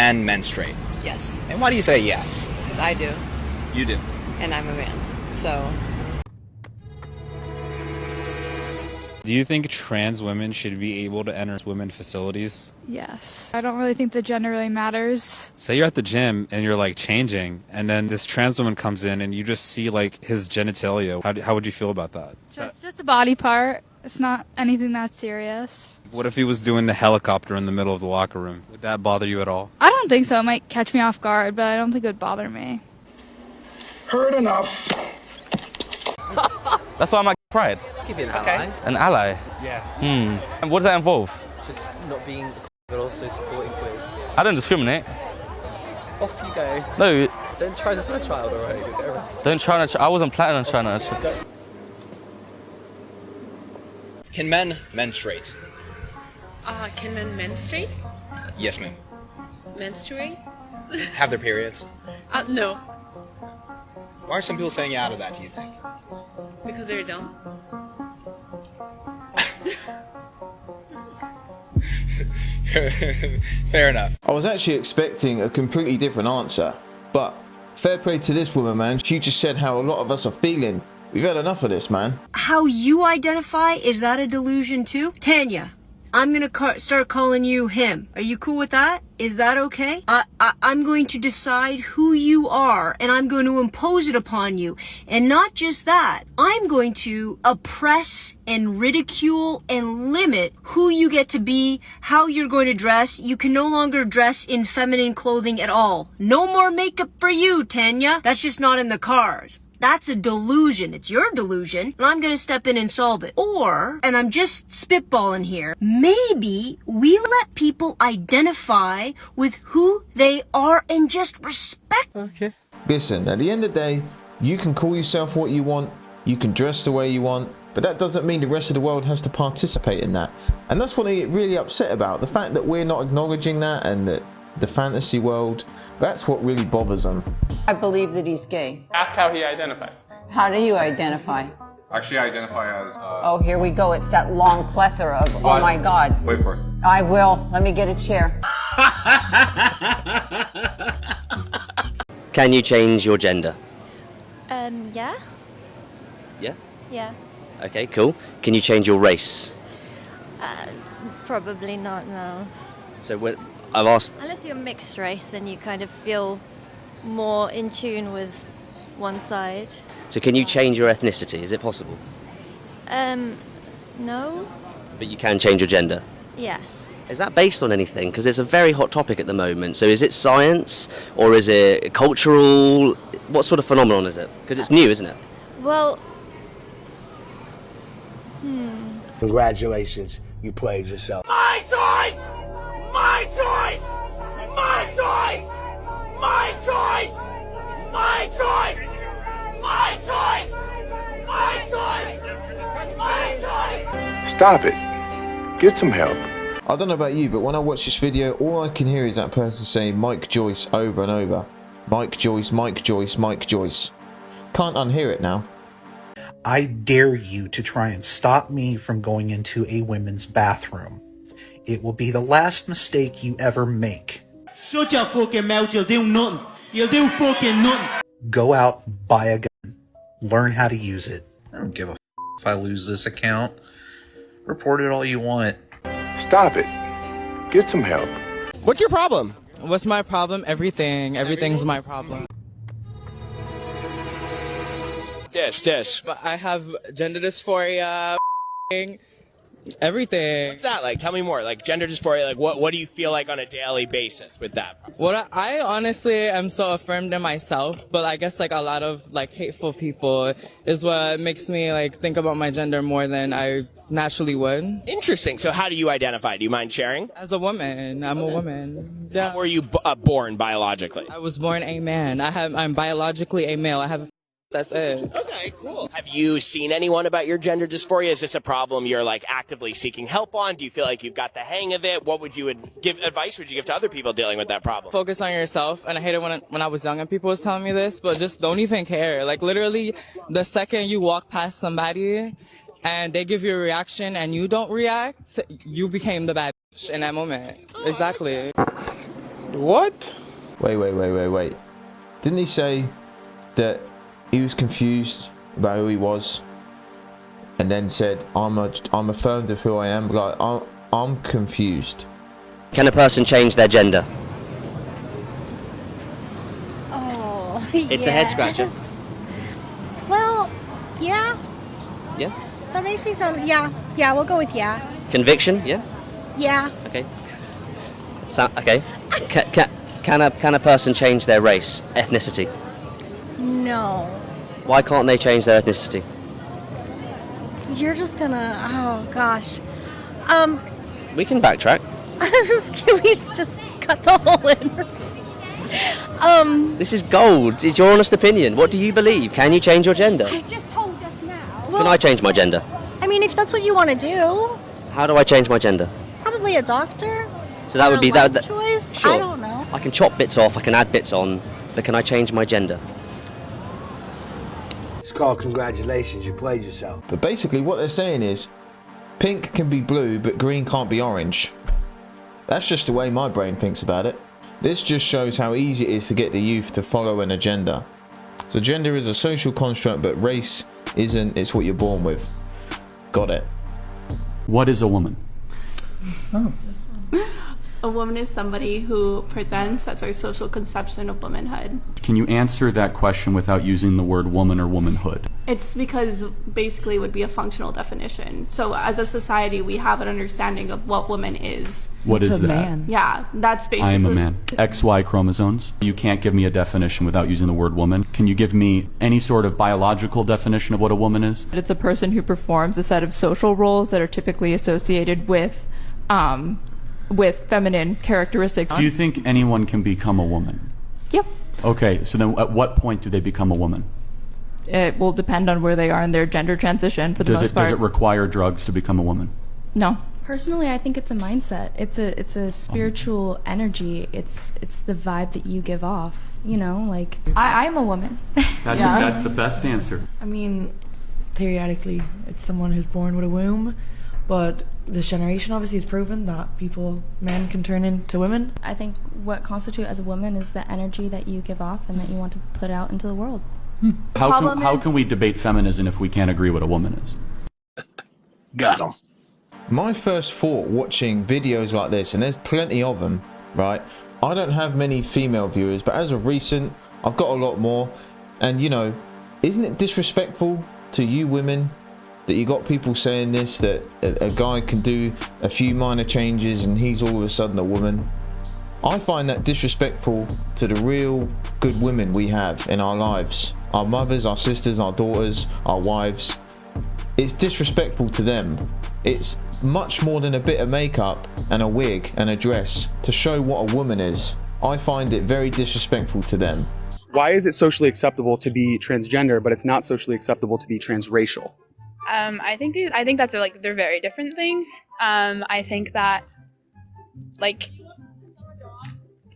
men menstruate? Yes. And why do you say yes? Because I do. You do. And I'm a man. So. Do you think trans women should be able to enter women's facilities? Yes. I don't really think the gender really matters. Say you're at the gym and you're like changing, and then this trans woman comes in and you just see like his genitalia. How would you feel about that? Just a body part. It's not anything that serious. What if he was doing the helicopter in the middle of the locker room? Would that bother you at all? I don't think so. It might catch me off guard, but I don't think it would bother me. Heard enough. That's why I'm like pride. Could be an ally. An ally? Yeah. And what does that involve? Just not being but also supporting queers. I don't discriminate. Off you go. No. Don't try this on a child, alright? You'll get arrested. Don't try I wasn't planning on trying to. Can men menstruate? Can men menstruate? Yes, ma'am. Menstruate? Have their periods? No. Why are some people saying yeah to that, do you think? Because they're dumb. Fair enough. I was actually expecting a completely different answer, but fair play to this woman, man. She just said how a lot of us are feeling. We've had enough of this, man. How you identify, is that a delusion too? Tanya, I'm gonna start calling you him. Are you cool with that? Is that okay? I'm going to decide who you are, and I'm going to impose it upon you. And not just that, I'm going to oppress and ridicule and limit who you get to be, how you're going to dress. You can no longer dress in feminine clothing at all. No more makeup for you, Tanya. That's just not in the cards. That's a delusion. It's your delusion, and I'm gonna step in and solve it. Or, and I'm just spitballing here, maybe we let people identify with who they are and just respect. Okay. Listen, at the end of the day, you can call yourself what you want, you can dress the way you want, but that doesn't mean the rest of the world has to participate in that. And that's what I get really upset about. The fact that we're not acknowledging that, and that the fantasy world, that's what really bothers them. I believe that he's gay. Ask how he identifies. How do you identify? Actually, I identify as... Oh, here we go. It's that long plethora of, what? Oh my God. Wait for it. I will. Let me get a chair. Can you change your gender? Yeah. Yeah? Yeah. Okay, cool. Can you change your race? Probably not, no. So when I've asked... Unless you're mixed race and you kind of feel more in tune with one side. So can you change your ethnicity? Is it possible? No. But you can change your gender? Yes. Is that based on anything? Because it's a very hot topic at the moment. So is it science or is it cultural? What sort of phenomenon is it? Because it's new, isn't it? Well... Congratulations, you played yourself. My choice! My choice! My choice! My choice! My choice! My choice! My choice! My choice! Stop it. Get some help. I don't know about you, but when I watch this video, all I can hear is that person saying Mike Joyce over and over. Mike Joyce, Mike Joyce, Mike Joyce. Can't unhear it now. I dare you to try and stop me from going into a women's bathroom. It will be the last mistake you ever make. Shut your fucking mouth, you'll do nothing. You'll do fucking nothing. Go out, buy a gun. Learn how to use it. I don't give a if I lose this account. Report it all you want. Stop it. Get some help. What's your problem? What's my problem? Everything. Everything's my problem. Dish. But I have gender dysphoria, everything. What's that like? Tell me more. Like gender dysphoria, like what do you feel like on a daily basis with that? What I honestly am so affirmed in myself, but I guess like a lot of like hateful people is what makes me like think about my gender more than I naturally would. Interesting. So how do you identify? Do you mind sharing? As a woman. I'm a woman. Yeah. How were you born biologically? I was born a man. I'm biologically a male. I have That's it. Okay, cool. Have you seen anyone about your gender dysphoria? Is this a problem you're like actively seeking help on? Do you feel like you've got the hang of it? What would you give advice would you give to other people dealing with that problem? Focus on yourself. And I hate it when I was young and people was telling me this, but just don't even care. Like literally the second you walk past somebody and they give you a reaction and you don't react, you became the bad bitch in that moment. Exactly. What? Wait. Didn't he say that he was confused about who he was, and then said, "I'm affirmed of who I am"? Like, I'm confused. Can a person change their gender? Oh, It's a head scratcher. Well, yeah. Yeah. That makes me sound. Yeah, we'll go with yeah. Conviction? Yeah. Yeah. Okay. Okay. Can a person change their race, ethnicity? No. Why can't they change their ethnicity? You're just gonna. Oh gosh. We can backtrack. Can we just cut the hole in? This is gold. It's your honest opinion. What do you believe? Can you change your gender? I just told us now. Can I change my gender? I mean, if that's what you want to do, How do I change my gender? probably a doctor. So that would be that. Choice. Sure. I don't know. I can chop bits off. I can add bits on. But can I change my gender? It's called congratulations. You played yourself. But basically, what they're saying is, pink can be blue, but green can't be orange. That's just the way my brain thinks about it. This just shows how easy it is to get the youth to follow an agenda. So gender is a social construct, but race isn't. It's what you're born with. Got it. What is a woman? A woman is somebody who presents as our social conception of womanhood. Can you answer that question without using the word woman or womanhood? It's because basically it would be a functional definition. So as a society, we have an understanding of what woman is. What is that? Yeah, that's basically. I am a man. XY chromosomes. You can't give me a definition without using the word woman. Can you give me any sort of biological definition of what a woman is? It's a person who performs a set of social roles that are typically associated with feminine characteristics. Do you think anyone can become a woman? Yep. Okay, so then at what point do they become a woman? It will depend on where they are in their gender transition for the most part. Does it require drugs to become a woman? No. Personally, I think it's a mindset. It's a spiritual energy. It's the vibe that you give off. You know, like I'm a woman. That's the best answer. I mean, theoretically, it's someone who's born with a womb, but this generation obviously has proven that men can turn into women. I think what constitutes as a woman is the energy that you give off and that you want to put out into the world. How can we debate feminism if we can't agree what a woman is? Got him. My first thought watching videos like this, and there's plenty of them, right? I don't have many female viewers, but as of recent, I've got a lot more. And you know, isn't it disrespectful to you women that you got people saying this, that a guy can do a few minor changes and he's all of a sudden a woman? I find that disrespectful to the real good women we have in our lives. Our mothers, our sisters, our daughters, our wives. It's disrespectful to them. It's much more than a bit of makeup and a wig and a dress to show what a woman is. I find it very disrespectful to them. Why is it socially acceptable to be transgender, but it's not socially acceptable to be transracial? I think that's they're very different things. I think that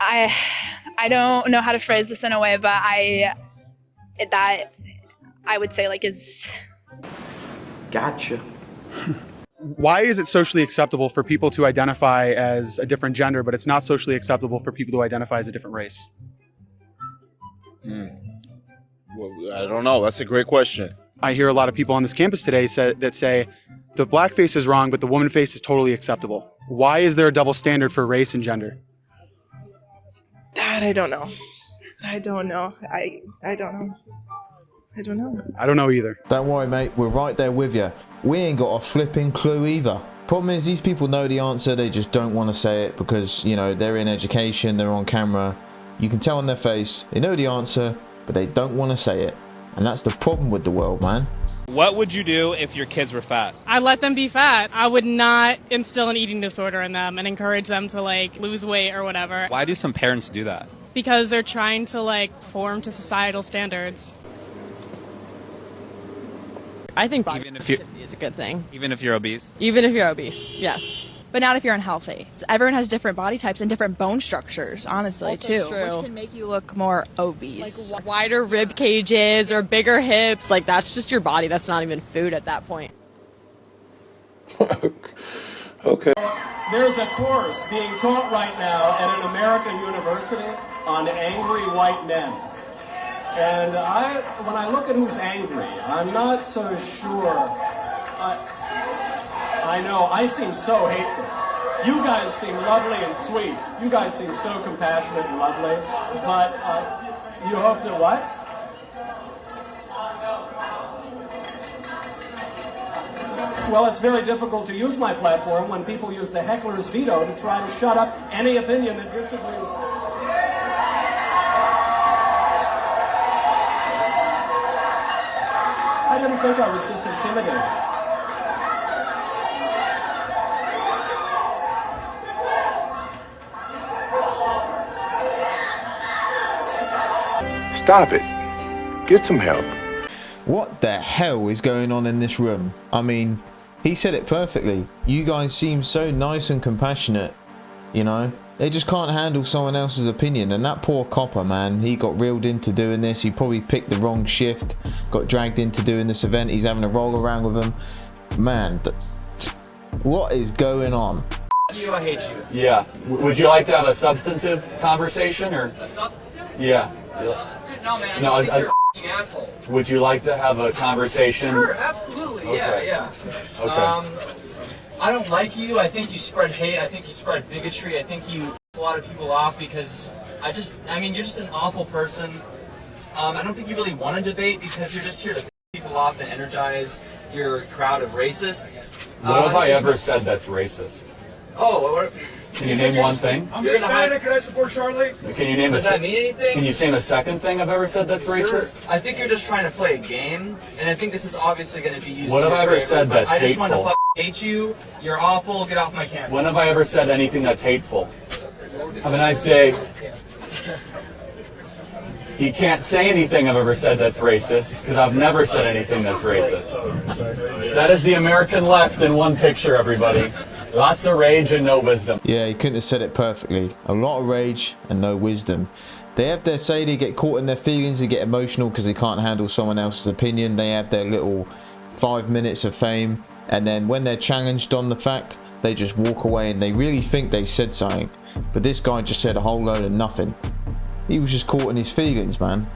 I don't know how to phrase this in a way, but I would say is. Gotcha. Why is it socially acceptable for people to identify as a different gender, but it's not socially acceptable for people to identify as a different race? Well, I don't know. That's a great question. I hear a lot of people on this campus today that say the black face is wrong, but the woman face is totally acceptable. Why is there a double standard for race and gender? That I don't know. I don't know. I don't know. I don't know. I don't know either. Don't worry, mate. We're right there with you. We ain't got a flipping clue either. Problem is, these people know the answer. They just don't want to say it because, you know, they're in education, they're on camera. You can tell on their face, they know the answer, but they don't want to say it. And that's the problem with the world, man. What would you do if your kids were fat? I'd let them be fat. I would not instill an eating disorder in them and encourage them to lose weight or whatever. Why do some parents do that? Because they're trying to form to societal standards. I think body even if you is a good thing. Even if you're obese? Even if you're obese, yes. But not if you're unhealthy. Everyone has different body types and different bone structures, honestly, Also too. true. Which can make you look more obese. Wider rib cages or bigger hips, that's just your body. That's not even food at that point. Okay. There's a course being taught right now at an American university on angry white men. And when I look at who's angry, I'm not so sure. I know, I seem so hateful. You guys seem lovely and sweet. You guys seem so compassionate and lovely. But you hope that what? Well, it's very difficult to use my platform when people use the heckler's veto to try to shut up any opinion that disagrees. I didn't think I was this intimidating. Stop it. Get some help. What the hell is going on in this room? I mean, he said it perfectly. You guys seem so nice and compassionate, you know? They just can't handle someone else's opinion. And that poor copper, man, he got reeled into doing this. He probably picked the wrong shift, got dragged into doing this event. He's having a roll around with him. Man, what is going on? You, I hate you. Yeah. Would you like to have a substantive conversation or? A substantive? Yeah. Substantive? No, man. No, I think you're a f***ing asshole. Would you like to have a conversation? Sure, absolutely. Okay. Yeah. Okay. I don't like you. I think you spread hate. I think you spread bigotry. I think you piss a lot of people off because I mean, you're just an awful person. I don't think you really want to debate because you're just here to piss people off and energize your crowd of racists. What have I ever said that's racist? Oh, what? Can you name one thing? I'm Hispanic. Can I support Charlie? Can you name Does that mean anything? Can you name a second thing I've ever said that's racist? I think you're just trying to play a game, and I think this is obviously going to be used. What have I ever said that's hateful? I just want to hate you. You're awful. Get off my camera. When have I ever said anything that's hateful? Have a nice day. He can't say anything I've ever said that's racist, because I've never said anything that's racist. That is the American left in one picture, everybody. Lots of rage and no wisdom. Yeah, he couldn't have said it perfectly. A lot of rage and no wisdom. They have their say, they get caught in their feelings, they get emotional because they can't handle someone else's opinion. They have their little 5 minutes of fame, and then when they're challenged on the fact, they just walk away and they really think they said something. But this guy just said a whole load of nothing. He was just caught in his feelings, man.